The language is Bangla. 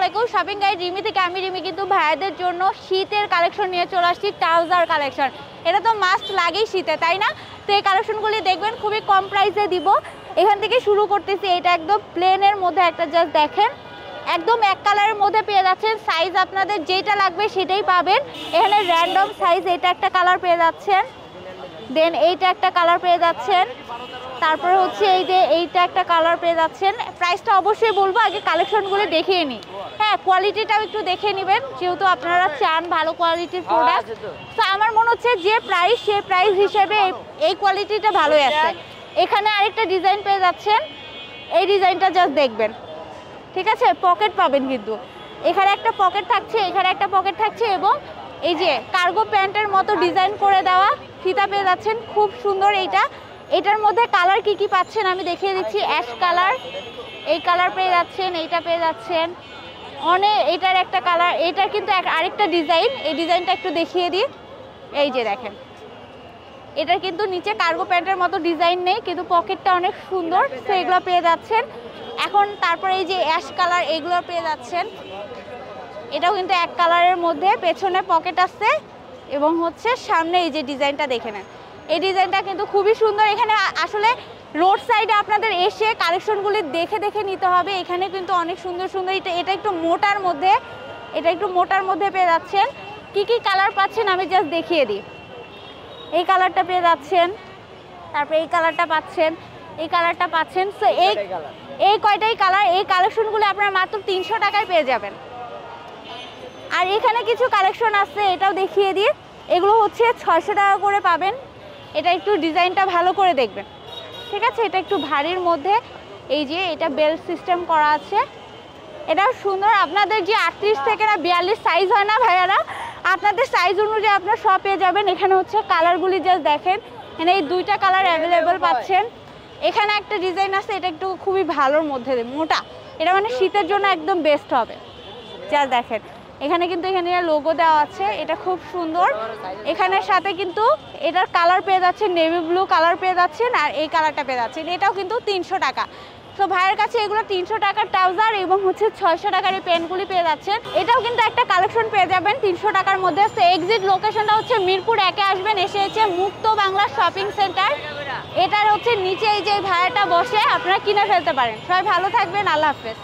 আলাইকুম, শপিং গাইড রিমি থেকে আমি রিমি কিন্তু ভাইয়াদের জন্য শীতের কালেকশন নিয়ে চলে আসছি। ট্রাউজার কালেকশন, এটা তো মাস্ট লাগেই শীতে, তাই না? তো এই কালেকশনগুলি দেখবেন খুবই কম প্রাইসে দিব। এখান থেকে শুরু করতেছি। এটা একদম প্লেনের মধ্যে একটা, জাস্ট দেখেন, একদম এক কালারের মধ্যে পেয়ে যাচ্ছেন। সাইজ আপনাদের যেটা লাগবে সেটাই পাবেন। এখানে র্যান্ডম সাইজ, এটা একটা কালার পেয়ে যাচ্ছেন, দেন এইটা একটা কালার পেয়ে যাচ্ছেন, তারপরে হচ্ছে এই যে এইটা একটা কালার পেয়ে যাচ্ছেন। প্রাইসটা অবশ্যই বলবো, আগে কালেকশনগুলো দেখিয়ে নিই। হ্যাঁ, কোয়ালিটিটাও একটু দেখে নেবেন, যেহেতু আপনারা চান ভালো কোয়ালিটির প্রোডাক্ট। তো আমার মনে হচ্ছে যে প্রাইস, সে প্রাইস হিসেবে এই কোয়ালিটিটা ভালোই আছে। এখানে আরেকটা ডিজাইন পেয়ে যাচ্ছেন, এই ডিজাইনটা জাস্ট দেখবেন, ঠিক আছে? পকেট পাবেন কিন্তু, এখানে একটা পকেট থাকছে, এখানে একটা পকেট থাকছে, এবং এই যে কার্গো প্যান্টের মতো ডিজাইন করে দেওয়া ফিতা পেয়ে যাচ্ছেন, খুব সুন্দর। এটার মধ্যে কালার কি কি পাচ্ছেন আমি দেখিয়ে দিচ্ছি। অ্যাশ কালার, এই কালার পেয়ে যাচ্ছেন, এইটা পেয়ে যাচ্ছেন, অনেক। এটার একটা কালার, এটার কিন্তু আরেকটা ডিজাইন, এই ডিজাইনটা একটু দেখিয়ে দিই। এই যে দেখেন, এটার কিন্তু নিচে কার্গো প্যান্টের মতো ডিজাইন নেই, কিন্তু পকেটটা অনেক সুন্দর। তো এগুলো পেয়ে যাচ্ছেন। এখন তারপরে এই যে অ্যাশ কালার, এগুলো পেয়ে যাচ্ছেন। এটাও কিন্তু এক কালারের মধ্যে, পেছনে পকেট আছে, এবং হচ্ছে সামনে এই যে ডিজাইনটা দেখে নেন, এই ডিজাইনটা কিন্তু খুবই সুন্দর। এখানে আসলে রোড সাইডে আপনাদের এসে কালেকশনগুলি দেখে দেখে নিতে হবে। এখানে কিন্তু অনেক সুন্দর সুন্দর, এটা একটু মোটার মধ্যে, এটা একটু মোটার মধ্যে পেয়ে যাচ্ছেন। কি কি কালার পাচ্ছেন আমি জাস্ট দেখিয়ে দিই। এই কালারটা পেয়ে যাচ্ছেন, তারপরে এই কালারটা পাচ্ছেন, এই কালারটা পাচ্ছেন। সো এই কয়টাই কালার, এই কালেকশনগুলো আপনারা মাত্র 300 টাকায় পেয়ে যাবেন। আর এখানে কিছু কালেকশন আছে, এটাও দেখিয়ে দিই। এগুলো হচ্ছে 600 টাকা করে পাবেন। এটা একটু ডিজাইনটা ভালো করে দেখবেন, ঠিক আছে? এটা একটু ভারীর মধ্যে, এই যে এটা বেল্ট সিস্টেম করা আছে, এটাও সুন্দর। আপনাদের যে 38 থেকে 42 সাইজ হয় না ভাইয়ারা, আপনাদের সাইজ অনুযায়ী আপনারা সব পেয়ে যাবেন। এখানে হচ্ছে কালারগুলি জাস্ট দেখেন, এখানে এই দুইটা কালার অ্যাভেলেবেল পাচ্ছেন। এখানে একটা ডিজাইন আছে, এটা একটু খুবই ভালোর মধ্যে, মোটা, এটা মানে শীতের জন্য একদম বেস্ট হবে। জাস্ট দেখেন, এখানে কিন্তু এখানে লোগো দেওয়া আছে, এটা খুব সুন্দর। এখানের সাথে কিন্তু এটার কালার পেয়ে যাচ্ছে, নেভি ব্লু কালার পেয়ে যাচ্ছেন, আর এই কালারটা পেয়ে যাচ্ছেন। এটাও কিন্তু 300 টাকা। তো ভাইয়ের কাছে এগুলো 300 টাকার ট্রাউজার এবং হচ্ছে 600 টাকার এই প্যান্টগুলি পেয়ে যাচ্ছেন। এটাও কিন্তু একটা কালেকশন পেয়ে যাবেন 300 টাকার মধ্যে। তো এক্সিট লোকেশনটা হচ্ছে মিরপুর 1-এ আসবেন, এসে হচ্ছে মুক্ত বাংলা শপিং সেন্টার, এটার হচ্ছে নিচে এই যে ভাইয়াটা বসে আপনারা কিনে ফেলতে পারেন। সবাই ভালো থাকবেন, আল্লাহ হাফেজ।